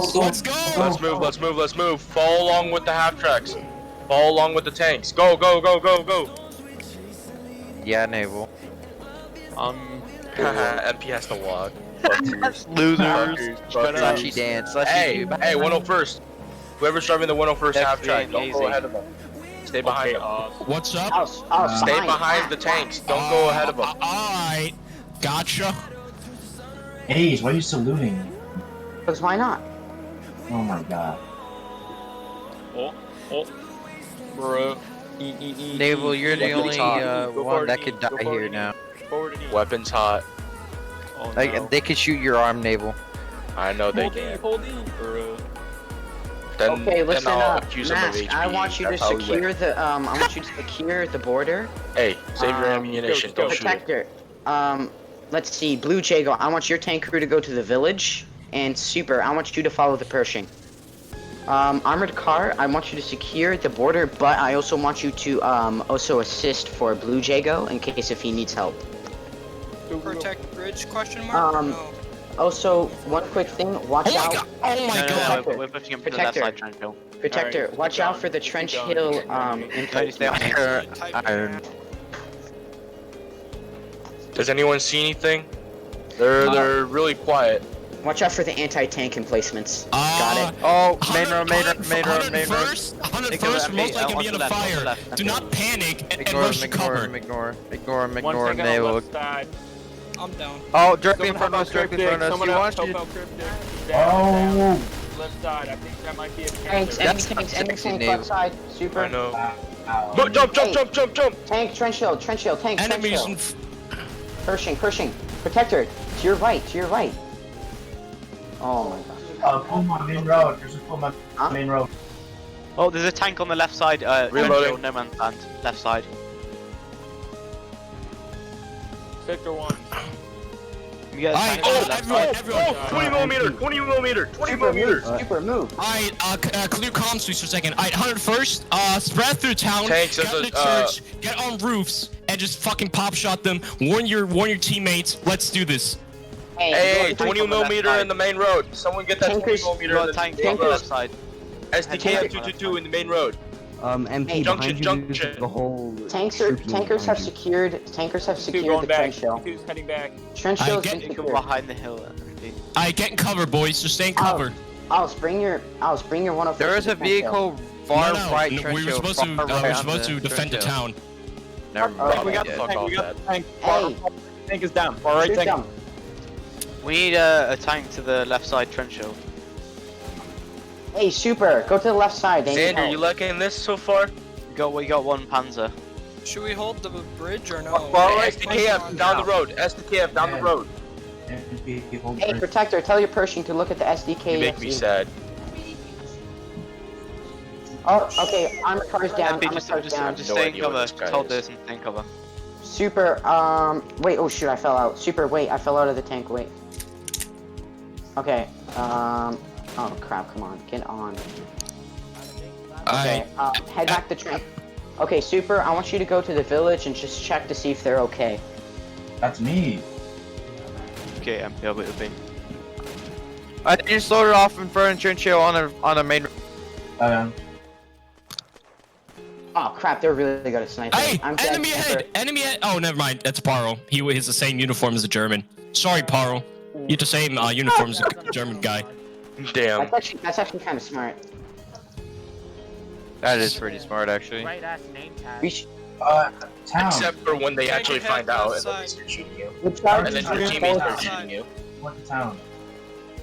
Let's go. Let's move, let's move, let's move. Follow along with the half tracks. Follow along with the tanks. Go, go, go, go, go. Yeah, naval. MP has to walk. Losers. Slushy dance. Slushy Hey, dude. hey, 101st. Whoever's driving the 101st half track, don't go easy. ahead of them. Stay behind them. What's up? Stay behind the tanks. Don't go ahead of them. Alright. Gotcha. Hey, why are you saluting? Because why not? Oh my god. Bro. Naval, you're the only one that could die here now. Weapons hot. Like, they could shoot your arm, Naval. I know they can. Then, Okay, listen then I'll up. accuse them of Mask, HB. I want you to That's how we win. secure the I want you to secure the border. Hey, save your ammunition. Don't shoot it. Protector. Let's see, Blue Jago, I want your tank crew to go to the village, and Super, I want you to follow the Pershing. Armored Car, I want you to secure the border, but I also want you to also assist for Blue Jago in case if he needs help. Protect bridge? Question mark? No. Also, one quick thing, watch Oh my out. god. Oh my god. we're pushing him to the left side, trench hill. Protector, watch out for the trench hill impact. Iron. Does anyone see anything? They're really quiet. Watch out for the anti-tank emplacements. Got it. Oh, main road, main road, main road, main road. 101st, most likely gonna be on a fire. Do not panic and Ignore rush him, to cover. ignore him, naval. I'm down. Oh, directly in front of us, directly in front of us. You want you? Oh! Left side, I think that might be a Tanks, That's enemy tanks, sexy, enemy tanks Nate. left side. Super. I know. Ow. But jump, jump, jump, jump, jump! Tank, trench hill, tank, trench Enemies hill. in Pershing. Protector, to your right. Oh my god. Pull my main road. There's a pull my main road. Oh, there's a tank on the left side. Reloading. No man's land, left side. Sector 1. You get a Alright, tank on the left side. everyone. 20 millimeter, 20 millimeter, 20 millimeter. Super move. Alright, clear comms please for a second. Alright, 101st, spread through town, Tanks get at to the, the church, get on roofs, and just fucking pop shot them. Warn your teammates. Let's do this. Hey, tank 20 on the left millimeter side. in the main road. Someone get that 20 Tankers- millimeter You in got a the tank main on the road. left side. SDKF 222 in the main road. MP Junction, behind you, junction. the whole Tankers have secured the going back. trench hill. Who's heading back? Trench I hill's get- been You go secured. behind the hill. Alright, get in cover, boys. Just stay in cover. Alice, bring your 101st. There is to a the trench hill. vehicle far right no, trench we were hill, supposed to. far right We're on supposed to defend the trench hill. town. Never Oh, mind. yeah. Yeah. Fuck off that. Hey, Tank is down. Far right shoot tank. them. We need a tank to the left side trench hill. Hey, Super, go to the left side. They need Xander, help. you liking this so far? We got one Panzer. Should we hold the bridge or no? Hey, SDKF down the road. SDKF down the road. Hey, Protector, tell your Pershing to look at the SDK. You make me sad. Oh, okay, armored car's down. MP, Armored car's down. I'm just No staying idea what cover. this guy Just hold is. this and stay in cover. Super, wait, oh shoot, I fell out. Super, wait, I fell out of the tank, wait. Okay, oh crap, come on, get on. Okay, Alright. head back the train. Okay, Super, I want you to go to the village and just check to see if they're okay. That's me. Okay, MP, I'll be with me. I just loaded off in front of trench hill on a main. Oh crap, they're really good at sniping. Hey, I'm dead, enemy Super. ahead! Enemy ahead! Oh, never mind. That's Paro. He has the same uniform as a German. Sorry, Paro. You have the same uniform as a German guy. Damn. That's actually kind of smart. That is pretty smart, actually. We should, Town. Except for when they Tank actually ahead, find out left and then side. they start shooting you. which And then side? your teammates start shooting you. What the town?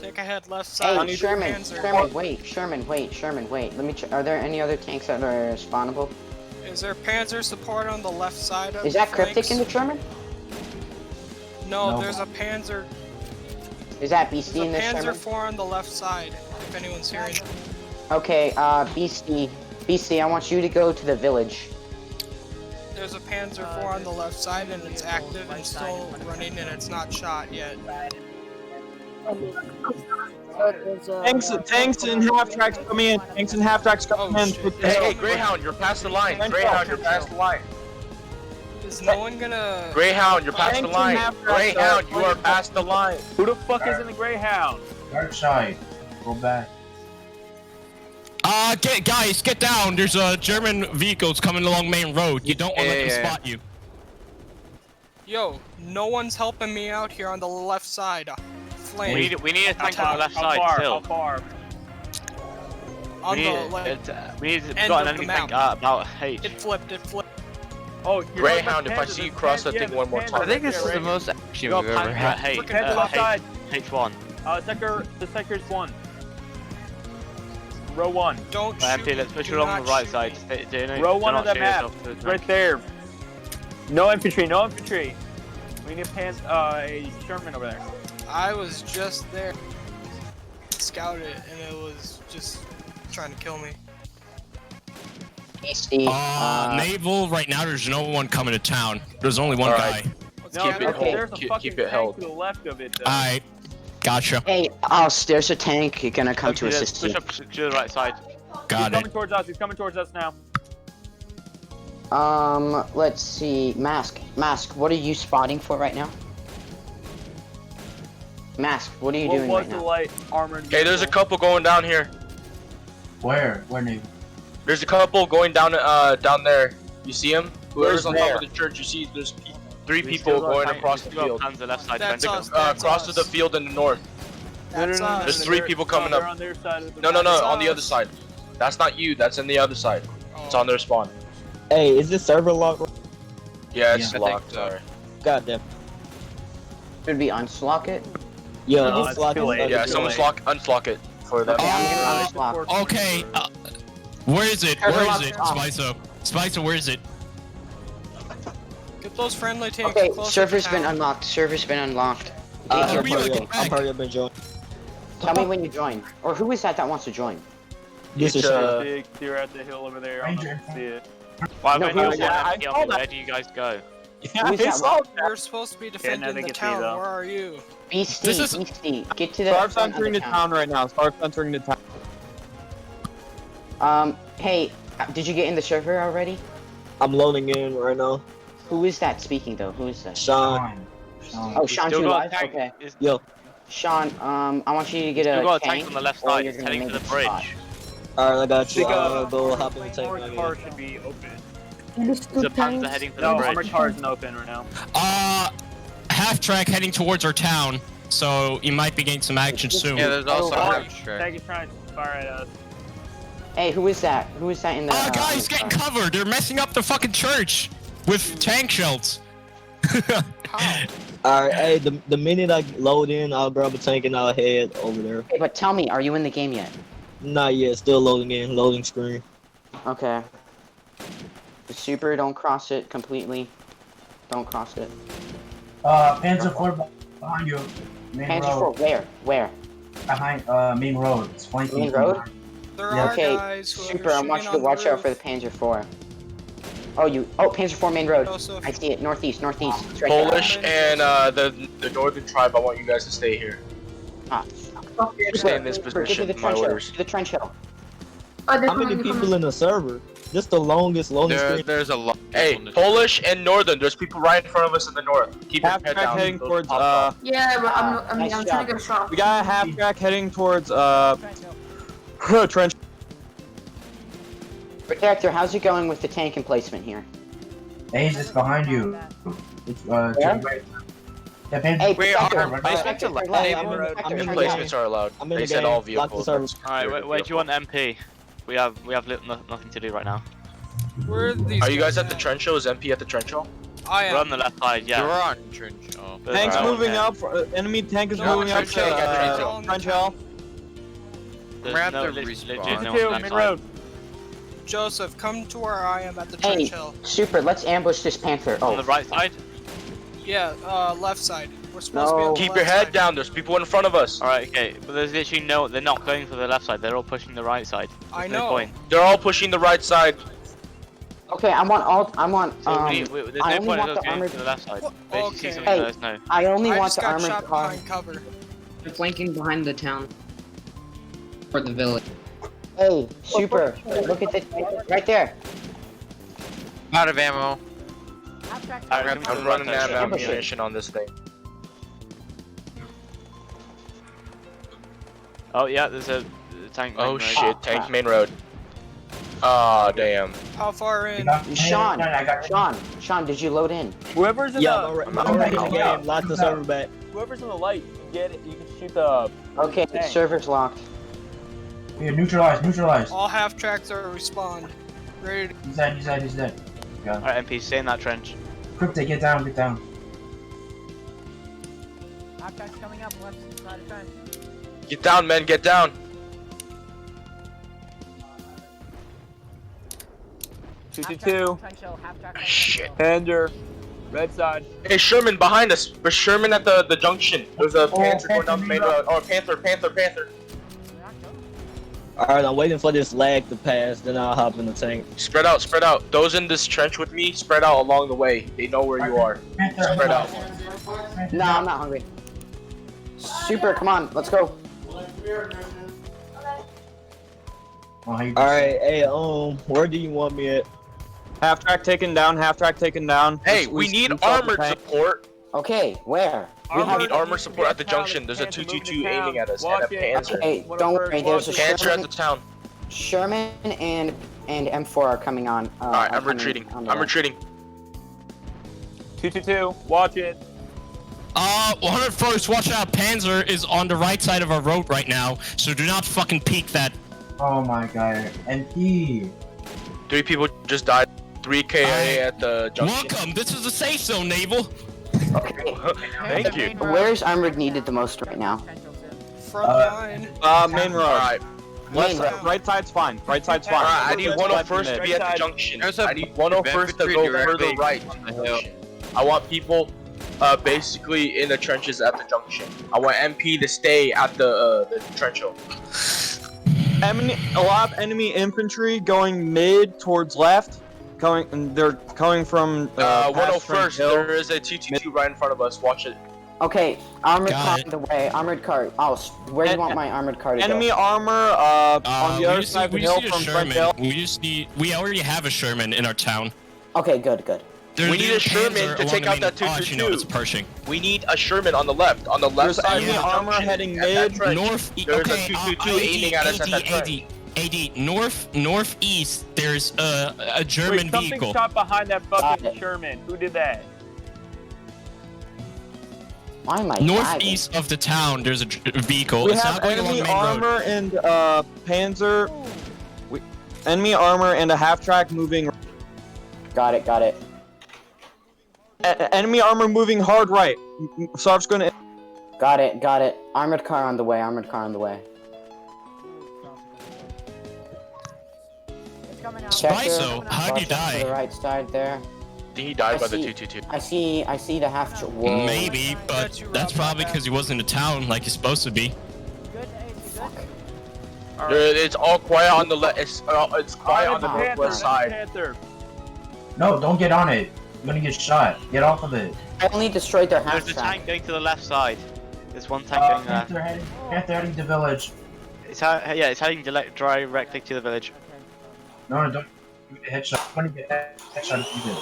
Take ahead, left side. Hey, Sherman, wait. Let me are there any other tanks that are spawnable? Is there Panzer support on the left side of Is that the Cryptic flanks? in the Sherman? No, No. there's a Panzer. Is that There's Beastie a in the Panzer Sherman? 4 on the left side. If anyone's hearing. Okay, Beastie, I want you to go to the village. There's a Panzer 4 on the left side and it's active and still running and it's not shot yet. Tanks and half tracks coming in. Tanks and half tracks coming Oh, in. shit. Hey, Greyhound, you're past the line. Greyhound, you're past the line. Is no one gonna... Greyhound, you're past the Tanks and line. half tracks Greyhound, are- you are past the line. Who the fuck is in the Greyhound? Dark side. Go back. Guys, get down. There's German vehicles coming along main road. You don't want to let them spot you. Yo, no one's helping me out here on the left side. Flame. We need a tank on the left How side far? still. How far? On We the need, like, we need to end got of an the enemy map. tank about H. it flipped. Oh, you're Greyhound, talking if I about see you Panzer, cross that there's thing one more Panzer time. I think this right is the there, most action Yo, we've ever had. Panzer, Panzer left side. H1. Sector's 1. Row 1. Don't Right, shoot. MP, let's push Do along the not right shoot side. me. Row 1 of the map. It's right there. No infantry, no infantry. We need a Sherman over there. I was just there. Scouted it, and it was just trying to kill me. BC. Naval, right now there's no one coming to town. There's only one Alright. guy. Let's No, keep it it hold. there's a Keep fucking it tank held. to the left of it. Alright, gotcha. Hey, there's a tank gonna come to assist Push you. up to the right side. Got He's coming it. towards us. He's coming towards us now. Let's see. Mask, what are you spotting for right now? Mask, what are you What doing was right the now? light armored? Hey, there's a vehicle? couple going down here. Where? Where, Nate? There's a couple going down down there. You see them? Whoever's Where's on there? top of the church, you see there's three We people still got going tank- across we the still field. got Panzer left side That's defense. us. That's Across to us. the field in the north. That's us. There's three people coming They're up. on their side of the No, That's on the us. other side. That's not you. That's on the other side. It's on their spawn. Hey, is this server locked? Yeah, it's Yeah. locked. Sorry. Goddamn. Should we unlock it? Yo, No, this it's lock too is late. fucking Yeah, Too someone's late. unlock it for them. Okay, I'm gonna unlock. Okay, where is it? Server Where is locked it? off. Spicer, where is it? Get those friendly tanks Okay, closer server's to been town. unlocked. Server's been unlocked. Uh, Take your we point. like- Wait. I'm hurry up and join. Tell me when you join. Or who is that wants to join? This is They're at the hill over there. I don't know if you see it. Why No, am who I is that? MP on me? Where do you guys go? Yeah, Who is that? We're supposed to be defending the get to town. you, though. Where are you? BC, This is- BC. Get to the Star's front of entering the town right now. Star's entering the town. Hey, did you get in the server already? I'm loading in right now. Who is that speaking though? Who is that? Sean, Sean. Oh, We Sean still 2 got a live? tank. Okay. It's- yo, Sean, I want you to get Still a got a tank tank on the left or side. you're It's gonna heading to make the a bridge. spot. alright, I got you. Think, I'll go hop in the tank. Armored right car here. should be open. There's a Panzer heading to the No, bridge. armored car isn't open right now. Half track heading towards our town, so you might be getting some action soon. Yeah, there's also Tank is trying to fire at us. Hey, who is that? Who is that in the? Guys, get covered! They're messing up the fucking church with tank shells. How? Alright, hey, the minute I load in, I'll grab a tank and I'll head over there. Hey, but tell me, are you in the game yet? Not yet, still loading in, loading screen. Okay. The super, don't cross it completely. Don't cross it. Panzer 4 behind you. Main Panzer 4, road. where? Behind, main road. It's flanking. Main from road? behind. There Yeah. are Okay, guys who super, are I shooting want you on to the watch out for the roof. Panzer 4. Oh, Panzer 4 main road. Joseph, I see it, northeast. It's right there. Polish and the northern tribe. I want you guys to stay here. Ah. Stay in this Super, get to position. the My trench hill. orders. To the trench hill. How many people in the server? This the longest loading screen. There's a lot. Hey, Polish and northern. There's people right in front of us in the north. Keep your Half head track down. heading Those towards pop off. Yeah, but Nice I'm job. trying to get a shot. we got a half track heading towards trench. Protector, how's it going with the tank emplacement here? Hey, he's just behind you. It's, to Yeah? the right. Yeah, Panzer. Hey, We Protector, are Protector, basically turn left. Hey, I'm in Protector, the turn game. left. Replacements are allowed. I'm in They the said game. all Lock the vehicles. server. That's Alright, clear where do you vehicle. want MP? We have nothing to do right now. where are these? Are you guys at the trench hill? Is MP at the trench hill? I We're on am. the left side, You're yeah. on trench. Oh. There's Tank's no one moving there. up. Enemy tank is No, moving up trench hill, yeah, trench to hill. trench hill. There's We're at no the legit respawn. no one on Two, the main left road. Joseph, come to where I am at the Hey, trench hill. super, let's ambush this Panther. side. On the Oh, right side? Yeah, left side. We're supposed to be on No. the Keep left your head side. down. There's people in front of us. Alright, okay. But there's literally no, they're not going for the left side, they're all pushing the right side. I There's no know. point. They're all pushing the right side. okay, I want, So there's there's I no only point in want us the going armored- to the left side. What? Basically see Okay. something Hey. let us know. I only I want just the got armored shot car. behind cover. They're flanking behind the town. For the village. Hey, super, look at the right there. Out of ammo. Alright, I'm come to the running right out side. of ammunition on this thing. Oh yeah, there's a tank. Oh right shit, tank main road. Ah, damn. How far in? Sean, I got Sean, did you load in? Whoever's in Yeah, the I'm already in the Yeah. game. Lock the server back. whoever's in the light, you can get it. You can shoot the. Okay, tank. server's locked. Here, neutralize. All half tracks are respawned. Ready to He's dead. Go. Alright, MP, stay in that trench. Cryptic, get down. coming up left side of trench. Get down, men, get down. 222. Shit. Panther. Red side. Hey, Sherman, behind us. There's Sherman at the junction. There's a Panther going down the main road. Oh, Panther. Alright, I'm waiting for this lag to pass, then I'll hop in the tank. Spread out. Those in this trench with me, spread out along the way. They know where you are. Spread out. No, I'm not hungry. Super, come on, let's go. Alright, hey, where do you want me at? Half track taken down. Hey, we need armored support. Okay, where? We need armor support at the junction. There's a 222 aiming at us and a Panzer. Okay, don't worry, there's a Panzer at the town. Sherman and M4 are coming on. Alright, I'm coming retreating. on the I'm way. retreating. 222. Watch it. 101st, watch out. Panzer is on the right side of our road right now, so do not fucking peek that. Oh my god. MP. 3 people just died. 3 KIA at the junction. Welcome. This is a safe zone, Naval. Thank you. Where's armored needed the most right now? front line. Main road. Alright. Right side's fine. Right side's fine. Alright, I need 101st to be at the junction. I need 101st to go further right. I want people basically in the trenches at the junction. I want MP to stay at the trench hill. A lot of enemy infantry going mid towards left. They're coming from 101st, there is a 222 right in front of us. Watch it. Okay, armored Got car it. the way. Armored car. Oh, where do you want my armored car to enemy go? armor on the other side of the we hill just need from a French Sherman. Hill. We already have a Sherman in our town. Okay, good. We need a Sherman to take out that 222. No, it's Pershing. We need a Sherman on the left. On the left There's side enemy of the armor junction, heading at that mid. trench. North. There's a Okay, 222 aiming at us at that trench. AD, northeast. There's a German Wait, something vehicle. shot behind that fucking Sherman. Who did that? Why am I Northeast of the town, there's a vehicle. We It's have not going along enemy the main road. armor and Panzer. Enemy armor and a half track moving. Got it. Enemy armor moving hard right. Sarp's gonna. Got it. Armored car on the way. Spiso, how'd you To the die? right side there. I think he died by the 222. I see the half. Whoa. Maybe, but that's probably because he wasn't in the town like he's supposed to be. It's all quiet on the left. It's quiet on the Panther, northwest side. Panther. No, don't get on it. You're gonna get shot. Get off of it. I only destroyed their half There's a track. tank going to the left side. There's one tank going there. Panther heading to village. It's heading directly to the village. No, don't give it a headshot. I'm gonna get a headshot if you do.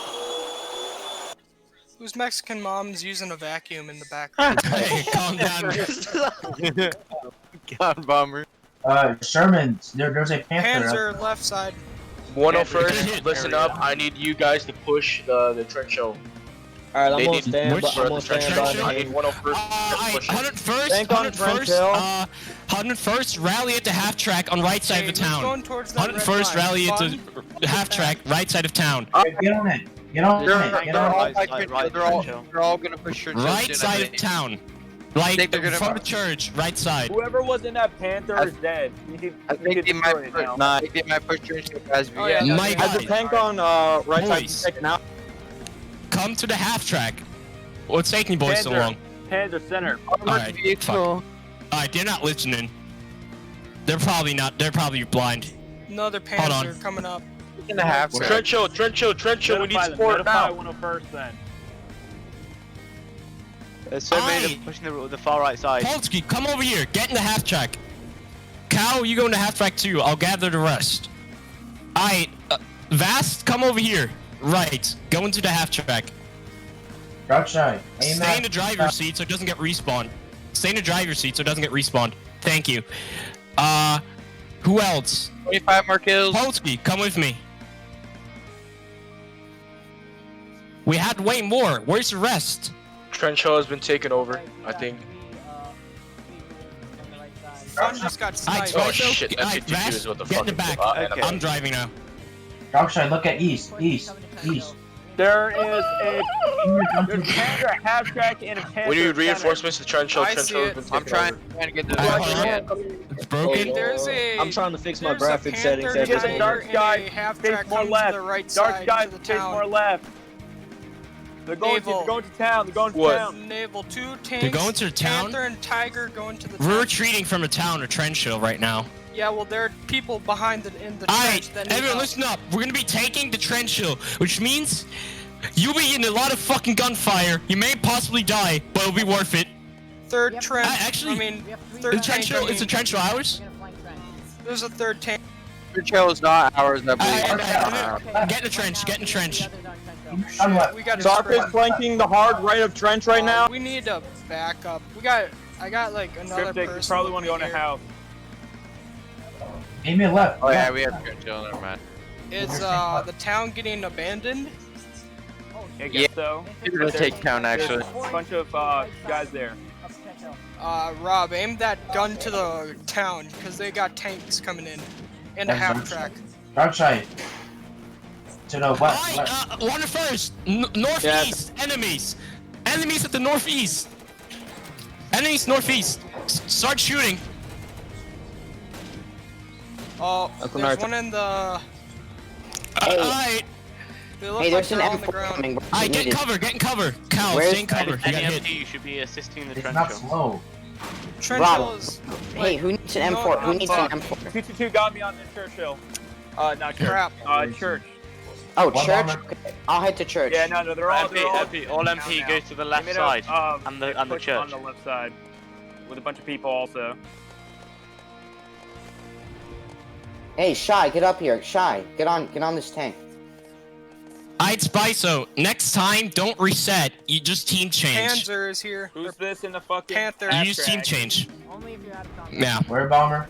Whose Mexican mom's using a vacuum in the background? Hey, calm down. God, bomber. Sherman, there's a Panther. Panzer left side. 101st, listen up. I need you guys to push the trench hill. Alright, I'm They on need stand, which- I'm on trench stand hill. by. I need 101st to push it. 101st, Tank on French Hill. 101st, rally at the half track on right side of the Okay, who's town. going towards that red 101st, line? rally at Fun? the half track, right side of town. Get on it. Get on They're it. Get all on by it. Trench Hill. They're all gonna push your Right side of town. Like think they're gonna- from the church, right side. Whoever was in that Panther is dead. You can I think they destroy it now. might. They might push your guys. Oh, yeah. My Has the guy, tank on right Boys. side taken out? come to the half track. What's taking you boys so Panther. long? Panther center. Alright, fuck. Alright, they're not listening. They're probably not. They're probably blind. Another Hold on. Panzer coming up. In the half. Trench hill. We need support now. 101st then. So many Aye. pushing the far right side. Polsky, come over here. Get in the half track. Cal, you go in the half track too. I'll gather the rest. Alright, Vast, come over here. Right, go into the half track. Crouch side. Aim Stay in the at- driver's seat so it doesn't get respawned. Stay in the driver's seat so it doesn't get respawned. Thank you. Who else? 25 more kills. Polsky, come with me. We had way more. Where's the rest? Trench hill has been taken over, I think. Sun just got sniped. Oh shit, that's Alright, 52 Vash, is what the get fuck in the is back. Okay. I'm driving now. Darkside, look at east. There is a half track and a panther. We need reinforcements to trench hill. I Trench see hill has it. been I'm taken trying over. to get the Alright, Bulge hold again. It's broken. There's a. I'm trying to fix my there's a graphic settings. Panther Get the Tiger dark and sky, a half face track more coming left. to the right Dark side sky, to the face town. more left. They're going Naval. to town. They're going to What? town. Naval, 2 tanks. They're going to the town? Panther and Tiger going to the We're town. retreating from a town or trench hill right now. Yeah, well, there are people behind in the Alright, trench that need everyone help. listen up. We're gonna be taking the trench hill, which means you'll be in a lot of fucking gunfire. You may possibly die, but it'll be worth it. Third trench. Actually, third The trench hill, is the trench hill ours? There's a third tank. Your trail is not ours, I believe. Get in the trench, get in the trench. We got Sarp is flanking the hard right of trench right now. We need to back up. I got like another Cryptic, person. you probably want to go in a here. house. Aim it left. Oh yeah, we have trench hill, never mind. Is the town getting abandoned? I guess Yeah. so. We're gonna take town actually. There's a bunch of guys there. Rob, aim that gun to the town because they got tanks coming in and a half track. Darkside. To the west. Alright, one first. Northeast, enemies. Enemies at the northeast. Enemies northeast. Start shooting. Oh, there's one in the. Hey. Alright. They look Hey, like there's an they're on the M4 ground. coming. Alright, get in cover, get in cover. Cal, Where's stay in cover. You got hit. You should be assisting the It's trench not hill. slow. Trench Rob. hill is. Hey, who needs an M4? Who needs an M4? 222 got me on the church hill. Not church. Crap. Church. Oh, One church? bomber. Okay, I'll head to church. Yeah, no, they're all. All MP goes to the left side and the church. On the left side, with a bunch of people also. Hey, Shy, get up here. Shy, get on this tank. Alright, Spiso, next time, don't reset. You just team change. Panzer is here. Who's this in the fucking Panther. You use team change. Yeah. Where, bomber?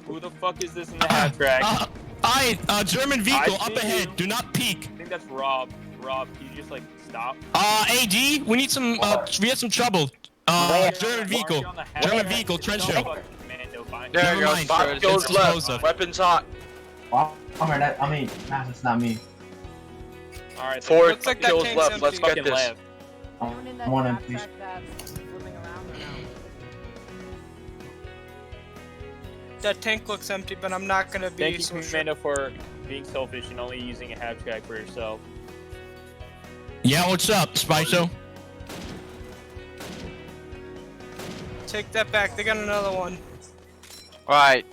Who the fuck is this in the half track? Alright, German vehicle I up see ahead. you. Do not peek. I think that's Rob. Rob, can you just like stop? AD, we need some, we have some trouble. Where? German vehicle. Why are you on the half German track? vehicle, trench Don't hill. fucking commando bind. There you Never go. mind. Sarp. It's Kills left. explosive. Weapons hot. Bomber, that's not me. Alright, 4 Looks like that kills tank's left. empty. Let's get fucking this. left. I'm one MP. That tank looks empty, but I'm not gonna be Thank you, so sure. Commando, for being selfish and only using a half track for yourself. Yeah, what's up, Spiso? Take that back. They got another one. Alright.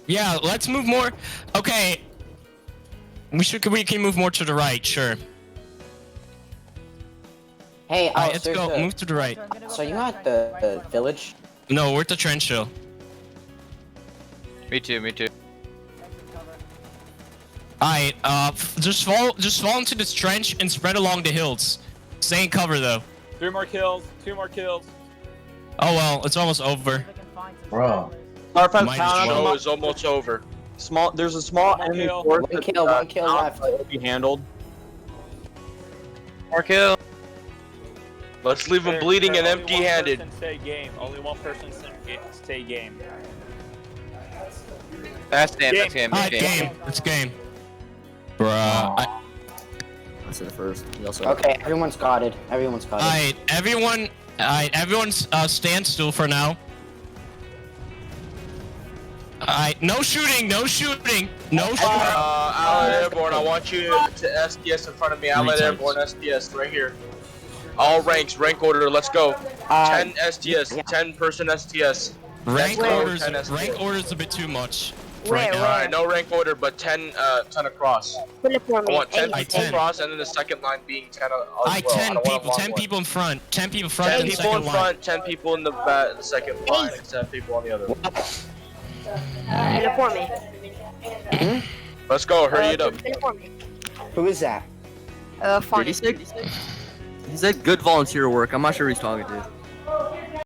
Yeah, let's move more. Okay. We can move more to the right, sure. Hey, Alright, let's go. Move to the right. So you at the village? No, we're at the trench hill. Me too, me too. Alright, just fall into this trench and spread along the hills. Stay in cover though. 3 more kills. 2 more kills. Oh well, it's almost over. Bro. Might as Show well. is almost over. There's a small enemy kill. force One kill left. that will be handled. More kill. Let's leave them bleeding and Only one empty-handed. person stay game. Only one person stay game. That's game, that's game, that's Alright, game. game. It's game. Bruh. I said it first. You also. Okay, everyone's guarded. Everyone's guarded. Alright, everyone's stand still for now. Alright, no shooting, no shooting, no shooting. Allied Airborne, I want you to SDS in front of me. Allied Airborne SDS, right here. All ranks, rank order, let's go. 10 STS, 10 person STS. Rank Let's go, orders, 10 STS. rank orders a bit too much. Where, now. Alright, no rank order, but 10 across. Pull it for I me. want 10 Hey, people 10. across, and then the second line being 10 as well. I 10 don't want people, a long 10 one. people in front, 10 people in front 10 in the people in second line. front, 10 people in the second line, and 10 people on the other. Pull it for me. Let's go, hurry it up. Pull it for me. Who is that? Funny. He said good volunteer work. I'm not sure who he's talking to.